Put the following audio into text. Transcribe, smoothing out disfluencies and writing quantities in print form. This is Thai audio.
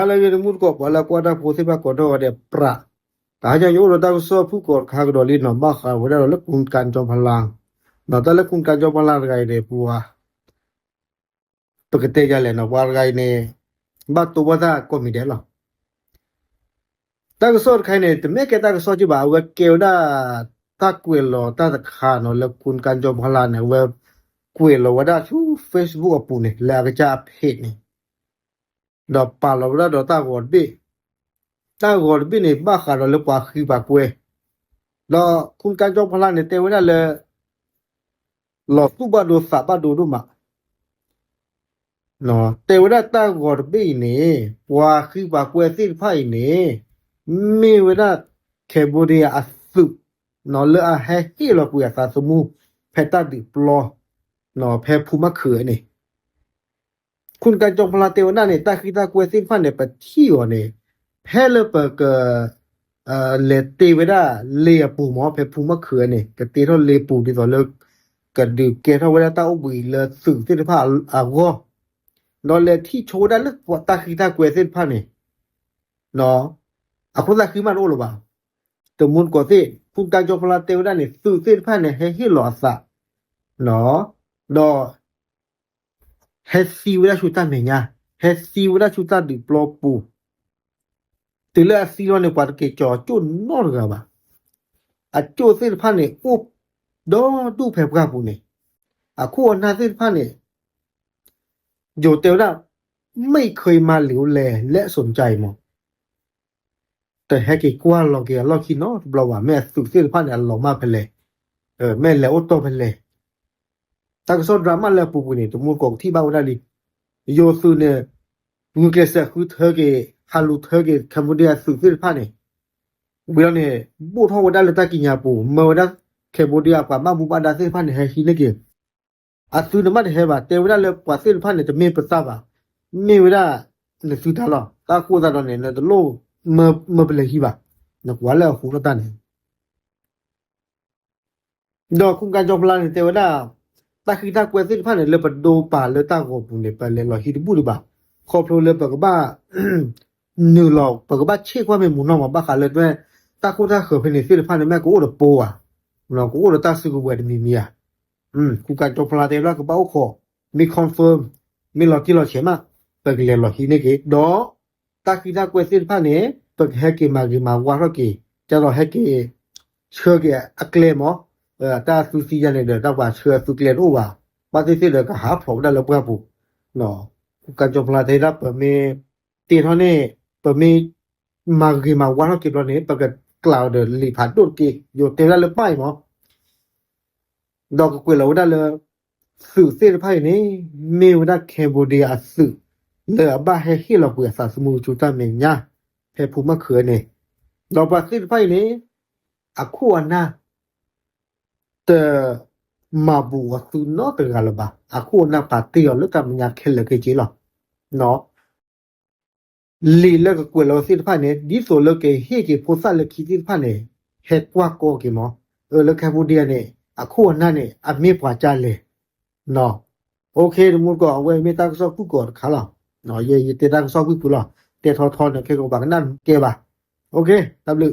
le le mut ko pala ko da po se ba ko do de pra ta ja yo ro da so pu ko kha ko li no ma kha wo da le kun kan jom phalang no ta le kun kan jom phalang ga de pu wa to ke te ja le no wa ga ne ba to wa da ko mi de lo ta ko so khai ne te me ke ta ko so ji ba wa ke da ta kwe lo ta kha no le kun kan jom phalang ne wa kwe lo wa da chu Facebook အပူနေလာကြဖိနေတော့ပါလောရတော့တာကိုဘိတာကိုဘိနေဘာခါတော့လပွားခိပါကွယ်တော့kun kan jom phalang ne te wa da le lo tu ba do sa ba do do ma no te wa da ta ko bိနေပွားခိပါကွယ်စိဖိုင်နေမေဝda Cambodia အစုနော်လေအဟဲဟီလောကွာစာစမှုဖက်တာဒီပလောနော်ဖဲဖူမขือนี่คุณกันจงพลาเตวน่ะนี่ตาคิตากวยสินฟันเนี่ยปะที่อ๋อนี่แพเลเปกเลเตวดาเลปูหมอแพภูมะขือนี่กะเตทอเลปูดิตอเลกะดิเกทอเวดาตาอุบิเลสึสินพาอากอนอเลที่โชดาลปตาคิตากวยสินฟันนี่เนาะอะคุตาคือมันโอโลบาตมุนก็สิคุณกันจงพลาเตวดานี่สึสินฟันนี่เฮฮิลอซะเนาะดอHesi wala chuta menya hesi wala chuta di plopu tele asilo ne par ke cho chu no ga ba a chu sin phan ne up do tu phe bra pu ne a khu na sin phan ne yo te da ไม่เคยมาเหลียวแลและสนใจมั้งแต่แฮกกว่าลอเกลอคิโนบลว่าแม่สุsin phan neลอมาเพเลแม่แล้วโตเพเลตากโซดราม่าแล้วปูนี่ตมูกองที่บ้าวดาลีโยซูเนี่ยงูเกษคือเธอเกฮาลูเธอเกแคมโบเดียสุฟิลิปปินส์เนี่ยเวลาเนี่ยบูทอวดาเลตากิญาปูเมวดาแคมโบเดียกว่ามาบูบาดาฟิลิปปินส์เนี่ยให้ฮิเลเกอาซูนมาเฮบาเตวดาเลกว่าฟิลิปปินส์เนี่ยจะมีประสาบามีเวลาเนี่ยสุดาลอตาโคซาดอนเนี่ยตโลเมเปเลฮิบานักว่าแล้วฮูรตันดอกคุณการจอมพลังเนี่ยเตวดาตาคิตากวยสินพันเนี่ยเลปโดป่าเลตาโกปุเนี่ยไปเลลอฮิดบุดิบาคอโปรเลปกบ้านิวลอกปกบ้าเชกว่าไม่หมุนออกมาบ้าขาเลยแม่ตาโคตาเขอเพนสินพันเนี่ยแม่กูโอดโปอ่ะเนาะกูโอดตาซึกบวยมีเมียกูการจบพลาเตลก็บ้าขอมีคอนเฟิร์มมีหลอกที่หลอกเฉมาไปเลลอฮิเนี่ยเกดอตาคิตากวยสินพันเนี่ยปกแฮกมากิมาว่าก็เกจะรอแฮกเชื่อเกอักเลมอตาซูซีเนี่ยเด้อตาว่าเชื่อสุเกลโอว่าปฏิเสธก็หาพร้อมได้แล้วบ่ปุ๊เนาะกันจอมพลาเทรับเปเมตีเท่านี้เปเมมากิมาว่าเก็บแล้วนี่ปกกล่าวเดลีผ่านโดนกิอยู่เตละเลยป้ายหมอดอกกวยแล้วได้เลยสื่อเส้นไพ่นี่มีวดาแคมโบเดียสื่อเหลือบ้าให้ที่เราเบื่อสาสมูจูตาเมญญาให้ภูมิมะเขือนี่ดอกบาเส้นไพ่นี่อะคู่อันน่ะแต่มาบัวสุนอตกาลบาอะคูนาปาติอลตามญาเคลเกจิลอเนาะลีเลกกวยโลสิพาเนดิโซเลเกเฮเกโพซาเลคิติพาเนเฮกว่าโกเกมอเลแคบูเดียเนอะคูนาเนอะเมปวาจาเลเนาะโอเคมุก็เวเมตาซอกุกอคาลอเนาะเยเตตาซอกุปุลอเตทอทอเนเคโกบานันเกบาโอเคตับลึ